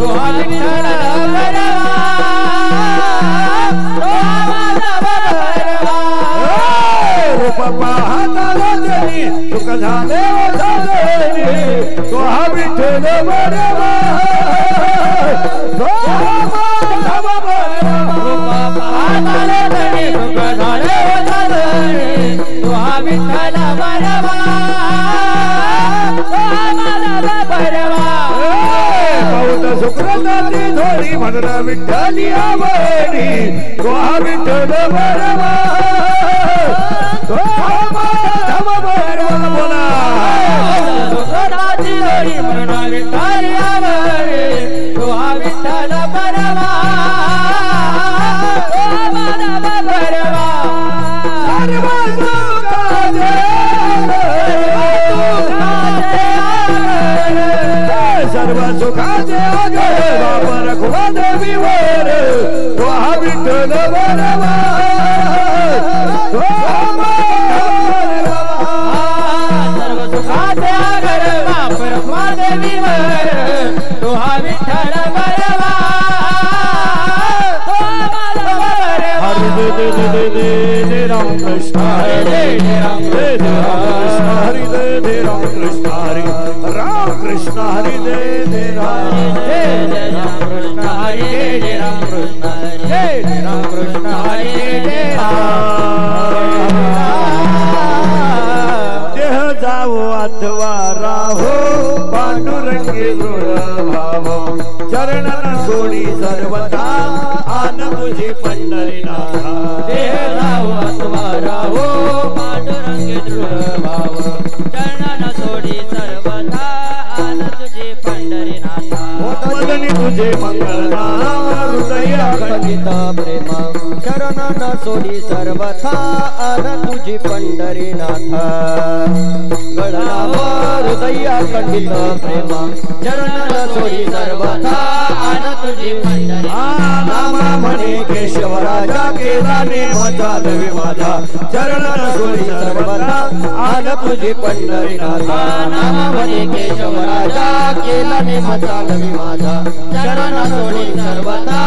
तुहा विठ्ठल बरवा तुहा माधव बरवा रूप पाहताला जनी सुख झाले झाले तुहा विठ्ठल बरवा तुहा माधव बरवा रूप पाहताला जनी सुख झाले झाले तुहा विठ्ठल बरवा तुहा माधव बरवा बहुत सुकृताची थोडी म्हणून विठ्ठली आवडी तुहा विठ्ठल बरवा तुहा माधव बरवा बोला सुकृताची थोडी म्हणून विठ्ठली आवडी तुहा विठ्ठल बरवा तुहा माधव बरवा सर्व सुखाचे सर्व सुखाचे आगर वापर खुवा देवीवर तुहा विठ्ठल बरवा तुहा माधव सर्व सुखाचे आगर वापर खुवा देवीवर तुहा विठ्ठल बरवा तुहा माधव बरवा हरे दे राम कृष्ण हरे दे राम कृष्ण हरे दे राम कृष्ण हरे राम कृष्ण हरे दे राम कृष्ण हरे जय राम कृष्ण हरे जय राम कृष्ण हरे जय देह जावो अथवा राहो पांडुरंगी दृढ भाव चरणन सोडी सर्वथा आन तुझी पंढरीनाथा देह जावो अथवा राहो पांडुरंगी दृढ भाव चरणन सोडी सर्वथा आन तुझे पंढरीनाथा मदनी तुझे मंगल नाम हृदय खंडित प्रेम शरण सोडी सर्वथा आन तुझी पंढरीनाथ गळावर हृदय खंडित प्रेम शरण सोडी सर्वथा आन तुझी पंढरीनाथ नामा म्हणे केशवराजा केलाने मचालवी माझा चरण सोडी सर्वथा आन तुझी पंढरीनाथ नाम म्हणे केशवराजा केलाने मचालवी माझा शरण सोडी सर्वथा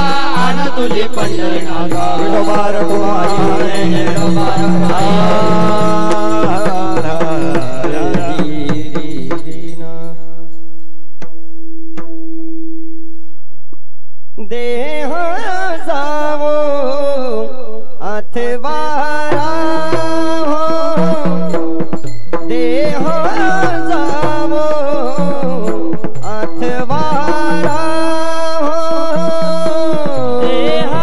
आन तुझी पंढरीनाथ विठोबार देह जावो अथवा राहो देह जावो अथवा राहो देह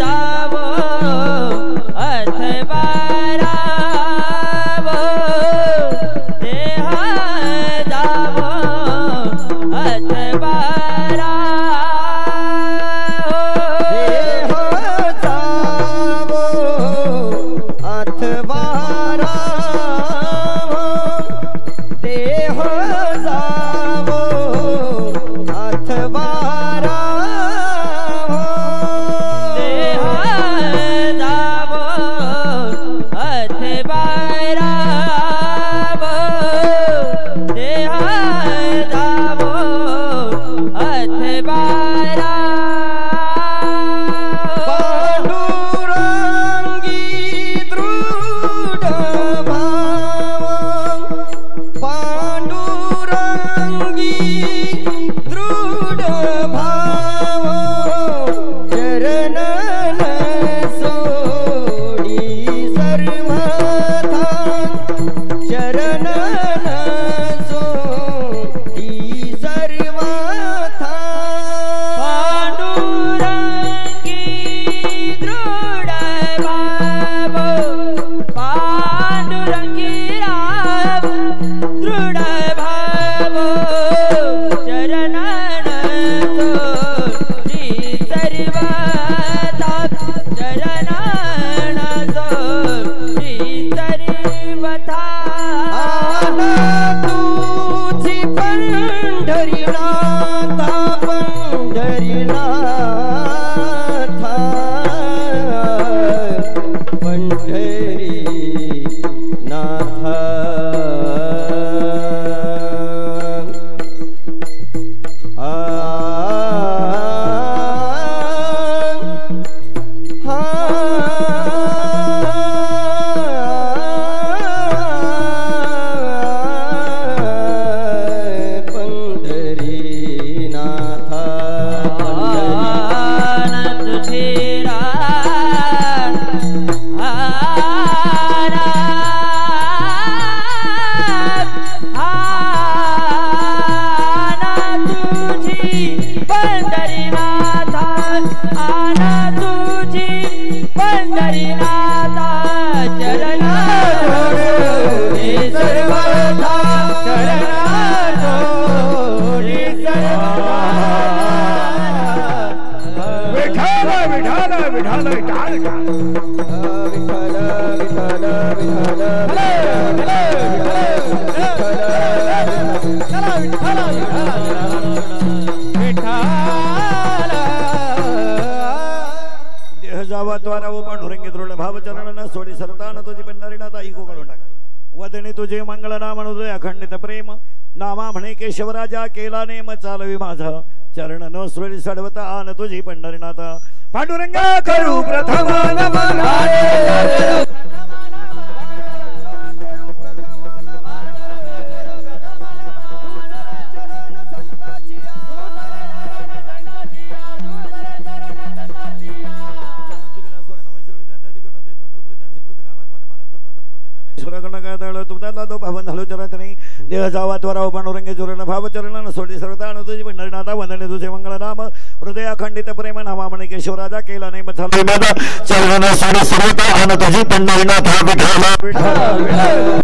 जावो अथवा राहो देह जावो अथवा देह जावो अथवा राहो देह जावो अथवा राहो देह जावो अथवा राहो देह जावो अथवा पांडुरंगी दृढ भाव पांडुरंगी दृढ भाव चरणन सोडी सर्वथा चरणन सोडी सर्वथा पांडुरंगी दृढ भाव पांडुरंगी राव दृढ भाव चरणन सोडी सर्वथा चरणन सोडी सर्वथा वंदने तुझे मंगल नाम हृदय अखंडित प्रेम नामा म्हणे केशवराजा केला नेम चालवी माझा चरण न सुरळी सडवता आन तुझी पंढरीनाथ पांडुरंगा करू प्रथम नमन देह जावा त्वराव पांडुरंगे चरण भाव चरण सोडी सर्वता तुझी पंढरीनाथा वंदने तुझे मंगल नाम हृदय अखंडित प्रेम नामा म्हणे केशवराजा केला नाही चरण सोडी सर्वता आन तुझी पंढरीनाथा विठ्ठल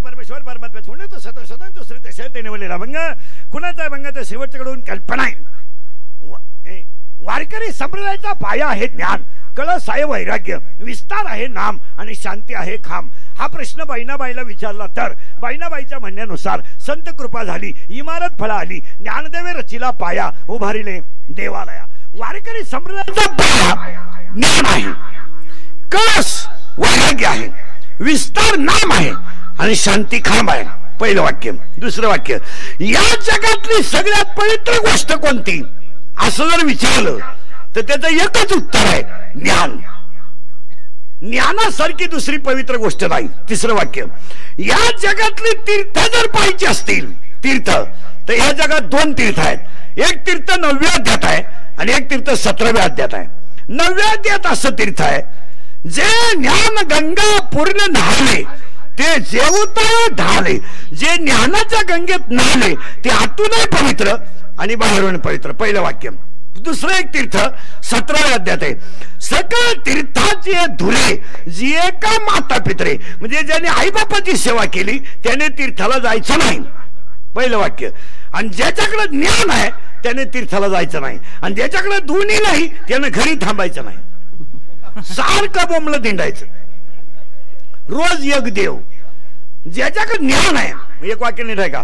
परमेश्वर परमात्मा सोडणे तो सत सदन दुसरे ते शेत निवडलेला भंग कुणाचा भंग तर शेवटच्याकडून कल्पना आहे वारकरी संप्रदायाचा पाया आहे ज्ञान कळस आहे वैराग्य विस्तार आहे नाम आणि शांती आहे खाम हा प्रश्न बाईनाबाईला विचारला तर बाईनाबाईच्या म्हणण्यानुसार संत कृपा झाली इमारत फळा आली ज्ञानदेवे रचिला पाया उभारिले देवालया वारकरी संप्रदायाचा पाया ज्ञान आहे कळस वैराग्य आहे विस्तार नाम आहे आणि शांती खांब आहे पहिलं वाक्य दुसरं वाक्य या जगातली सगळ्यात पवित्र गोष्ट कोणती असं जर विचारलं तर त्याचं एकच उत्तर आहे ज्ञान ज्ञानासारखी दुसरी पवित्र गोष्ट नाही तिसरं वाक्य या जगातली तीर्थ जर पाहिजे असतील तीर्थ तर या जगात दोन तीर्थ आहेत एक तीर्थ 9व्या अध्यायात आहे आणि एक तीर्थ 17व्या अध्यायात आहे 9व्या अध्यायात असं तीर्थ आहे जे ज्ञान गंगा पूर्ण न्हाले ते जेवता ढाले जे ज्ञानाच्या गंगेत न्हाले ते आतूनही पवित्र आणि बाहेरून पवित्र पहिलं वाक्य दुसरं एक तीर्थ 17व्या अध्यायात आहे सकळ तीर्थाचे धुले जी एका माता पित्रे म्हणजे ज्याने आई बापाची सेवा केली त्याने तीर्थाला जायचं नाही पहिलं वाक्य आणि ज्याच्याकडे ज्ञान आहे त्याने तीर्थाला जायचं नाही आणि ज्याच्याकडे दोन्ही नाही त्याने घरी थांबायचं नाही सारखं बोंबलं दिंडायचं रोज एक देव ज्याच्याकडे ज्ञान आहे एक वाक्य नीट आहे का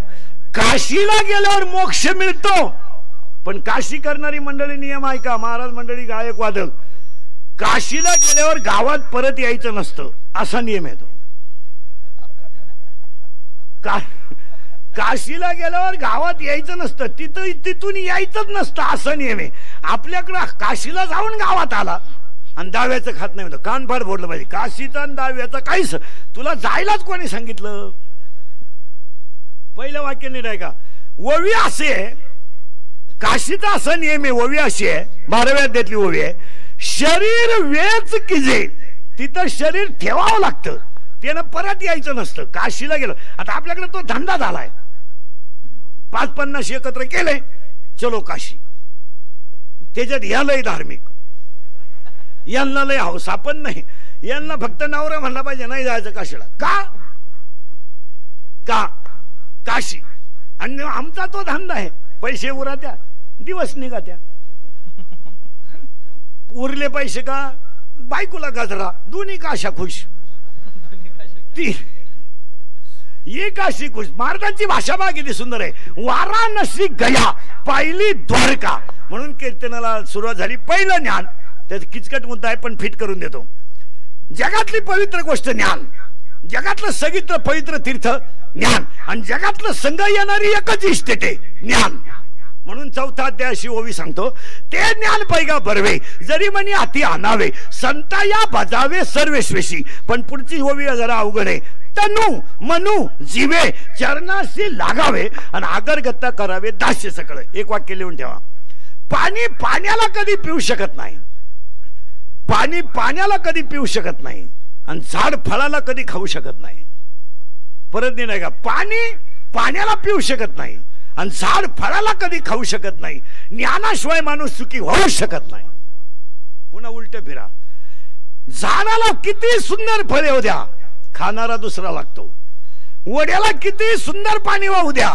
काशीला गेल्यावर मोक्ष मिळतो पण काशी करणारी मंडळी नियम आहे का महाराज मंडळी गायक वादक काशीला गेल्यावर गावात परत यायचं नसतं असा नियम आहे तो काशीला गेल्यावर गावात यायचं नसतं तिथून यायचंच नसतं असा नियम आहे आपल्याकडं काशीला जाऊन गावात आला आणि दाव्याचं खात नाही म्हणतो कान फार फोडलं पाहिजे काशीचा आणि दाव्याचं काहीच तुला जायलाच कोणी सांगितलं पहिलं वाक्य नीट आहे का ओवी असे काशीचा असा नियम आहे ओवी अशी आहे 12व्या अध्यायातली ओवी आहे शरीर वेच किजे तिथं शरीर ठेवावं लागतं त्यानं परत यायचं नसतं काशीला गेलं आता आपल्याकडे तो धंदा झालाय 5-50 एकत्र केले चलो काशी. त्याच्यात या लय धार्मिक, यांना लय हौसा पण नाही. यांना फक्त नवरा म्हणला पाहिजे नाही जायचं काशीला. का का काशी. आणि आमचा तो धंदा आहे, पैसे उरा त्या दिवस निघा त्या. उरले पैसे का बायकोला गजरा, दोन्ही काशा खुश. ती ये काशी खुश. महाराजांची भाषा बघा किती सुंदर आहे. वाराणसी गया पाहिली द्वारका. म्हणून कीर्तनाला सुरुवात झाली. पहिलं ज्ञान, त्याचा किचकट मुद्दा आहे पण फिट करून देतो. जगातली पवित्र गोष्ट ज्ञान, जगातलं सगळं पवित्र तीर्थ ज्ञान, आणि जगातलं संघ येणारी एकच इस्टेट आहे ज्ञान. म्हणून चौथा अध्यायाशी ओवी सांगतो, ते ज्ञान पैगा बरवे जरी म्हणी हाती आणावे संता या बजावे सर्वेश्वेशी. पण पुढची ओवी जरा अवघड आहे. तनु मनु जीवे चरणाशी लागावे आणि आगरगत्ता करावे दास्य सकळ. एक वाक्य लिहून ठेवा. पाणी पाण्याला कधी पिऊ शकत नाही, पाणी पाण्याला कधी पिऊ शकत नाही, आणि झाड फळाला कधी खाऊ शकत नाही. परत नाही का, पाणी पाण्याला पिऊ शकत नाही आणि झाड फळाला कधी खाऊ शकत नाही. ज्ञानाशिवाय माणूस सुखी होऊ शकत नाही. पुन्हा उलट फिरा. झाडाला किती सुंदर फळे होऊ द्या, खाणारा दुसरा लागतो. वड्याला किती सुंदर पाणी वाहू द्या,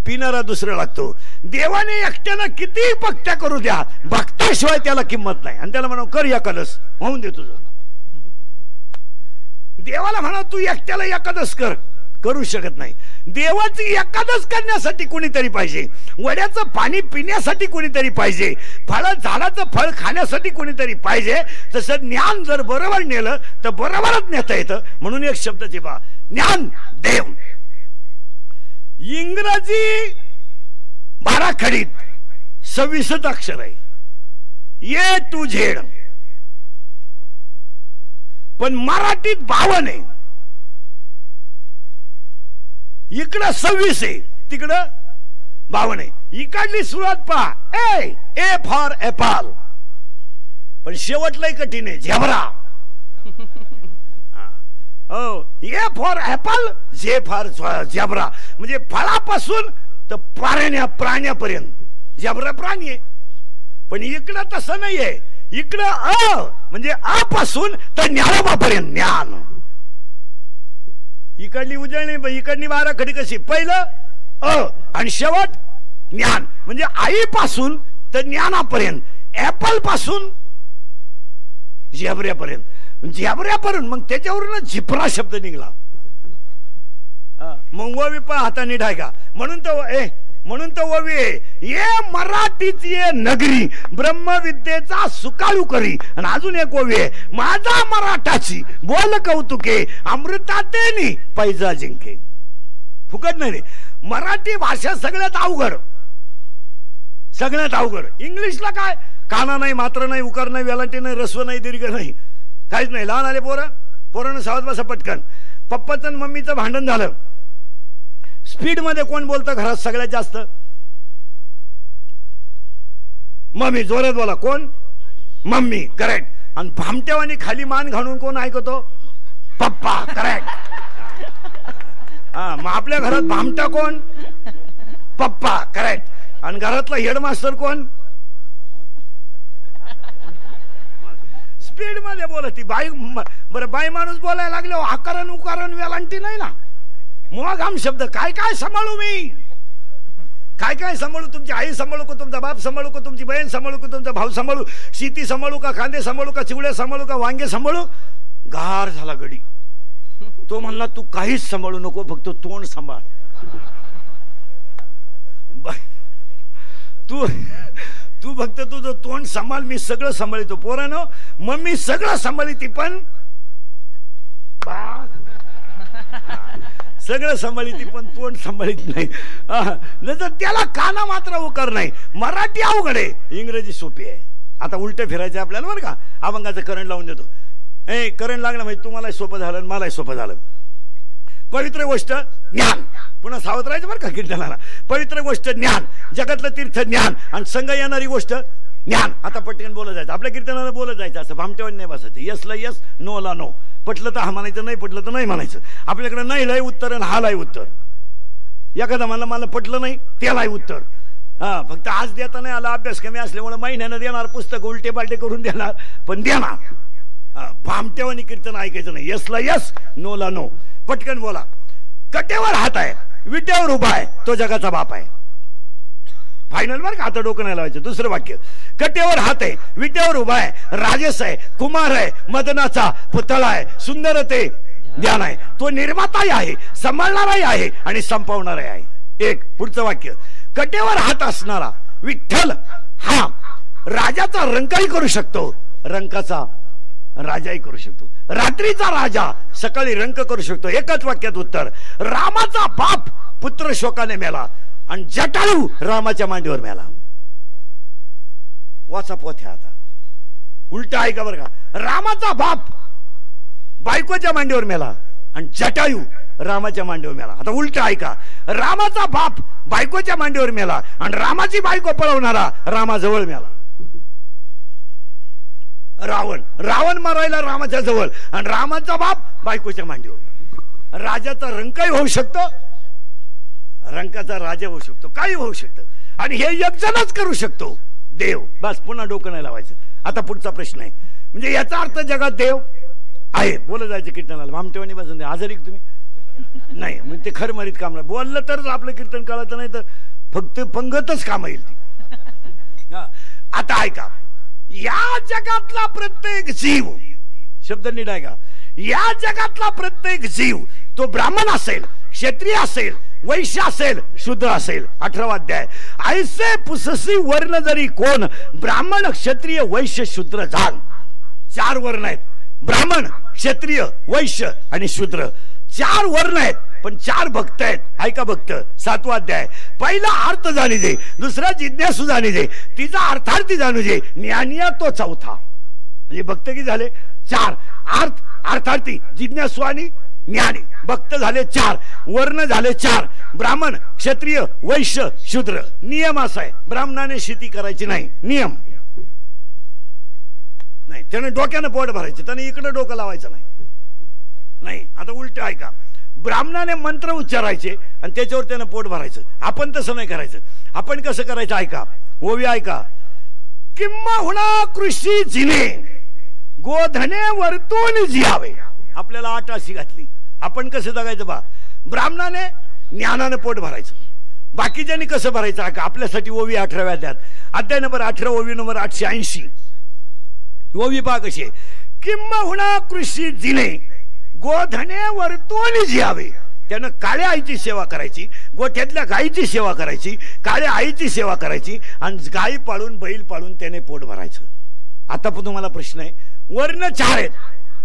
पिणारा दुसरा लागतो. देवाने एकट्यानं किती भक्त्या करू द्या, भक्ताशिवाय त्याला किंमत नाही. आणि त्याला म्हणा कर एकादश, होऊन दे तुझं. देवाला म्हणा तू एकट्याला एकादश कर, करू शकत नाही. देवाची एकादश करण्यासाठी कोणीतरी पाहिजे, वड्याचं पाणी पिण्यासाठी कोणीतरी पाहिजे, फळ झाडाचं फळ खाण्यासाठी कोणीतरी पाहिजे. तसं ज्ञान जर बरोबर नेलं तर बरोबरच नेता येतं. म्हणून एक शब्दाची बा ज्ञान देव. इंग्रजी 12 खडीत 26 अक्षर आहे, ए टू झेड. पण मराठीत 52 आहे. इकडं 26 आहे, तिकडं 52 आहे. इकडली सुरुवात पहा, ए फॉर एपल, पण शेवटलंय कठीण आहे, झेब्रा. हो, A for Apple, J for zebra. म्हणजे फळापासून तर प्राण्यापर्यंत झेब्रा प्राणी आहे. पण इकडं तसं नाहीये. इकडं म्हणजे पासून तर ज्ञानोबापर्यंत ज्ञान. इकडली उजळणी, इकडली 12 खडी कशी, पहिलं आणि शेवट ज्ञान. म्हणजे आईपासून तर ज्ञानापर्यंत, ऍपल पासून झेब्र्यापर्यंत. झेब्र्यापर्यंत मग त्याच्यावरून झिपरा शब्द निघला. मग ओवी पण हाताने ढायका. म्हणून तो ओवी ये मराठीची ये नगरी ब्रह्मविद्येचा सुकाळू करी. आणि अजून एक ओवी आहे, माझा मराठाची बोल कौतुके अमृतातेनी पैजा जिंके. फुकट नाही रे. मराठी भाषा सगळ्यात अवघड, सगळ्यात अवघड. इंग्लिशला काय, काना नाही, मात्र नाही, उकार नाही, वेलांटी नाही, रस्व नाही, दीर्घ नाही, काहीच नाही. लहान आले पोरानं सावध बसा पटकन. पप्पाचं आणि मम्मीचं भांडण झालं. स्पीड मध्ये कोण बोलतं घरात सगळ्यात जास्त? मम्मी. जोरात बोला. कोण? मम्मी. करेक्ट. आणि भामट्यावानी खाली मान घालून कोण ऐकतो? पप्पा. करेक्ट. मग आपल्या घरात भामटा कोण? पप्पा. करेक्ट. आणि घरातला हेडमास्टर कोण? स्पीड मध्ये बोलती बाई. बरं, बाई माणूस बोलायला लागले, आकारण उकारण वेलांटी नाही ना. मग आम शब्द काय काय सांभाळू मी, काय काय सांभाळू? तुमची आई सांभाळू का, तुमचा बाप सांभाळू का, तुमची बहीण सांभाळू का, तुमचा भाऊ सांभाळू, शेती सांभाळू का, कांदे सांभाळू का, चिवड्या सांभाळू का, वांगे सांभाळू? गार झाला गडी. तो म्हणला तू काहीच सांभाळू नको, फक्त तोंड सांभाळ. तू फक्त तुझं तोंड सांभाळ, मी सगळं सांभाळतो. पोरानो, मम्मी सगळं सांभाळती पण सगळं सांभाळती पण तोंड सांभाळत नाही. नंतर त्याला काना मात्र उकार नाही. मराठी अवघड आहे, इंग्रजी सोपी आहे. आता उलट फिरायचं आपल्याला बरं का. अभंगाचं करंट लावून देतो. करंट लागलं म्हणजे तुम्हाला सोपं झालं, मलाही सोपं झालं. पवित्र गोष्ट ज्ञान. पुन्हा सावध राहायचं बरं का कीर्तनाला. पवित्र गोष्ट ज्ञान, जगातलं तीर्थ ज्ञान, आणि संघ येणारी गोष्ट ज्ञान. आता पटकन बोलत जायचं, आपल्या कीर्तनाला बोलत जायचं. असं भामटेवान नाही बसायचं. यसला यस, नोला नो. पटलं तर हा म्हणायचं, नाही पटलं तर नाही म्हणायचं. आपल्याकडे नाही लय उत्तर आणि हा लय उत्तर. एखादा मला पटलं नाही त्यालाही उत्तर. हा, फक्त आज देता नाही आला, अभ्यास कमी असल्यामुळे महिन्यानं देणार पुस्तक, उलटे पालटे करून देणार, पण देणार. भामटेवानी कीर्तन ऐकायचं नाही. यसला यस, नोला नो. पटकन बोला. कटेवर हात आहे, विट्यावर उभा आहे, तो जगाचा बाप आहे. फायनल बरं का, आता डोकं नाही लावायचं. दुसरं वाक्य, कटेवर हात आहे, विट्यावर उभा आहे, राजस आहे, कुमार आहे, मदनाचा पुतळा आहे, सुंदर ते ध्यान आहे, तो निर्माताही आहे, सांभाळणाराही आहे आणि संपवणाराही आहे. एक पुढचं वाक्य, कटेवर हात असणारा विठ्ठल हा राजाचा रंकाही करू शकतो, रंकाचा राजाही करू शकतो, रात्रीचा राजा सकाळी रंक करू शकतो. एकच वाक्यात उत्तर, रामाचा बाप पुत्र शोकाने मेला आणि जटायू रामाच्या मांडीवर मेला. वाचा पोथ्या. आता उलट आहे का बरं का, रामाचा बाप बायकोच्या मांडीवर मेला आणि जटायू रामाच्या मांडीवर मेला. आता उलट आहे का, रामाचा बाप बायकोच्या मांडीवर मेला आणि रामाची बायको पळवणारा रामाजवळ मेला. रावण मारायला रामाच्या जवळ आणि रामाचा बाप बायकोच्या मांडीवर. राजाचा रंकाही होऊ शकतो, रंकाचा राजा होऊ शकतो, काही होऊ शकतं आणि हे एक जणच करू शकतो, देव. बस, पुन्हा डोकं नाही लावायचं. आता पुढचा प्रश्न आहे, म्हणजे याचा अर्थ जगात देव आहे. बोलत जायचं कीर्तनाला, भामटेवानी बसून आजारी तुम्ही नाही, मग ते खर मरीत काम नाही. बोललं तरच आपलं कीर्तन कळतं, नाही तर फक्त पंगतच काम येईल ती. आता ऐका, या जगातला प्रत्येक जीव, शब्द नीट आहे का, या जगातला प्रत्येक जीव तो ब्राह्मण असेल, क्षत्रिय असेल, वैश्य असेल, शूद्र असेल. 18वा अध्याय, ऐसे पुससी वर्ण जरी कोण, ब्राह्मण क्षत्रिय वैश्य शूद्र जाण. 4 वर्ण आहेत, ब्राह्मण क्षत्रिय वैश्य आणि शूद्र. 4 वर्ण आहेत पण 4 भक्त आहेत. ऐका भक्त. 7वा अध्याय, पहिला अर्थ जाणी दे, दुसरा जिज्ञासू जाणी दे, तिचा अर्थार्थी जाणू दे, ज्ञानिया तो चौथा. म्हणजे भक्त किती झाले? 4. अर्थ, अर्थार्थी, जिज्ञासू आणि ज्ञानी. भक्त झाले 4, वर्ण झाले 4, ब्राह्मण क्षत्रिय वैश्य शूद्र. नियम असा आहे, ब्राह्मणाने शेती करायची नाही, नियम नाही. त्याने डोक्यानं पोट भरायचं, त्याने इकडे डोकं लावायचं नाही. आता उलट ऐका, ब्राह्मणाने मंत्र उच्चारायचे आणि त्याच्यावर त्यानं पोट भरायचं. आपण तसं नाही करायचं. आपण कसं करायचं ऐका, ओवी ऐका. किंबहुना कृषी जिने गोधने वर्तून जियावे. आपल्याला 8 अशी घातली. आपण कसं जगायचं बा, ब्राह्मणाने ज्ञानाने पोट भरायचं, बाकीच्यांनी कसं भरायचं ऐका. आपल्यासाठी ओवी 18व्या अध्यायात, अध्याय नंबर 18, ओवी नंबर 880. ओवी पहा कशी आहे. किंबहुना कृषी जिने गोधने वर्तून जियावे. त्यानं काळ्या आईची सेवा करायची, गोठ्यातल्या गायीची सेवा करायची, काळ्या आईची सेवा करायची आणि गाई पाळून बैल पाळून त्याने पोट भरायचं. आता पण तुम्हाला प्रश्न आहे, वर्ण 4 आहेत,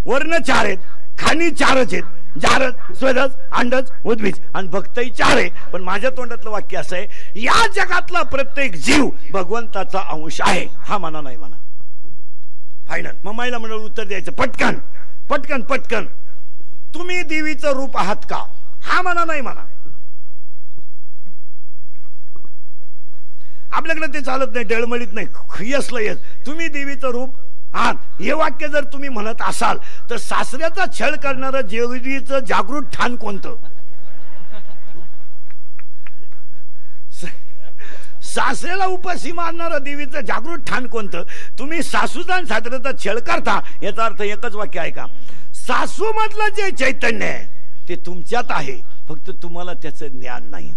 वर्ण 4 आहेत, खाणी 4च आहेत, जारद, स्वदज, अंडज, उद्भिज आणि भक्तही 4 आहे. पण माझ्या तोंडातलं वाक्य असं आहे, या जगातला प्रत्येक जीव भगवंताचा अंश आहे. हा म्हणा नाही म्हणा. फायनल. मग महिला मंडळ उत्तर द्यायचं पटकन पटकन पटकन. तुम्ही देवीचं रूप आहात का? हा म्हणा नाही म्हणा. आपल्याकडे ते चालत नाही, डळमळीत नाही. यसलं येस, तुम्ही देवीचं रूप आहात हे वाक्य जर तुम्ही म्हणत असाल तर सासऱ्याचा छळ करणारं देवीचं जागृत ठाण कोणतं? सासऱ्याला उपाशी मारणारं देवीचं जागृत ठाण कोणतं? तुम्ही सासूचा आणि सासऱ्याचा छळ करता. याचा अर्थ एकच वाक्य आहे का, सासू मधलं जे चैतन्य आहे ते तुमच्यात आहे, फक्त तुम्हाला त्याचं ज्ञान नाही.